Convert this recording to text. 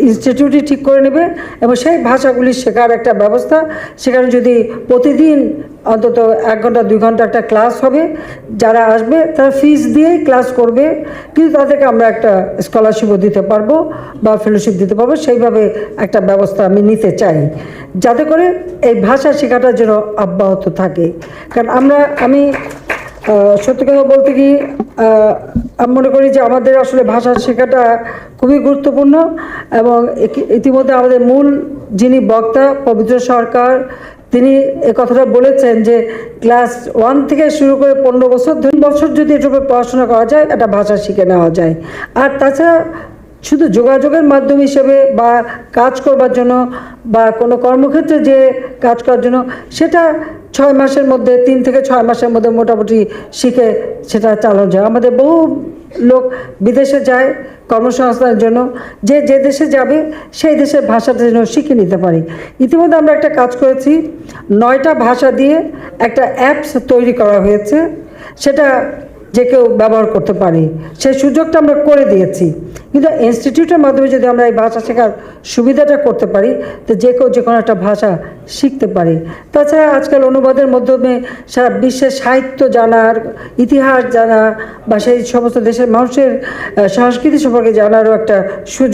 ইনস্টিটিউটই ঠিক করে নেবে এবং সেই ভাষাগুলি শেখার একটা ব্যবস্থা। সেখানে যদি প্রতিদিন অন্তত 1 ঘন্টা 2 ঘন্টা একটা ক্লাস হবে, যারা আসবে তারা ফিস দিয়েই ক্লাস করবে, কিন্তু তাদেরকে আমরা একটা স্কলারশিপও দিতে পারবো বা ফেলোশিপ দিতে পারবো। সেইভাবে একটা ব্যবস্থা আমি নিতে চাই, যাতে করে এই ভাষা শেখাটার জন্য অব্যাহত থাকে। কারণ আমি সত্যি কথা বলতে কি, আমি মনে করি যে আমাদের আসলে ভাষা শেখাটা খুবই গুরুত্বপূর্ণ। এবং ইতিমধ্যে আমাদের মূল যিনি বক্তা পবিত্র সরকার, তিনি এ কথাটা বলেছেন যে ক্লাস 1 থেকে শুরু করে 15 বছর 2 বছর যদি এটার উপর পড়াশোনা করা যায়, একটা ভাষা শিখে নেওয়া যায়। আর তাছাড়া শুধু যোগাযোগের মাধ্যম হিসেবে বা কাজ করবার জন্য বা কোনো কর্মক্ষেত্রে যে কাজ করার জন্য, সেটা 6 মাসের মধ্যে 3 থেকে 6 মাসের মধ্যে মোটামুটি শিখে সেটা চালানো যায়। আমাদের বহু লোক বিদেশে যায় কর্মসংস্থানের জন্য, যে দেশে যাবে সেই দেশের ভাষাটা যেন শিখে নিতে পারি। ইতিমধ্যে আমরা একটা কাজ করেছি, 9টা ভাষা দিয়ে একটা অ্যাপস তৈরি করা হয়েছে, সেটা যে কেউ ব্যবহার করতে পারে, সেই সুযোগটা আমরা করে দিয়েছি। কিন্তু ইনস্টিটিউটের মাধ্যমে যদি আমরা এই ভাষা শেখার সুবিধাটা করতে পারি, তো যে কেউ যে কোনো একটা ভাষা শিখতে পারে। তাছাড়া আজকাল অনুবাদের মাধ্যমে সারা বিশ্বের সাহিত্য জানার, ইতিহাস জানা বা সেই সমস্ত দেশের মানুষের সংস্কৃতি সম্পর্কে জানারও একটা সুযোগ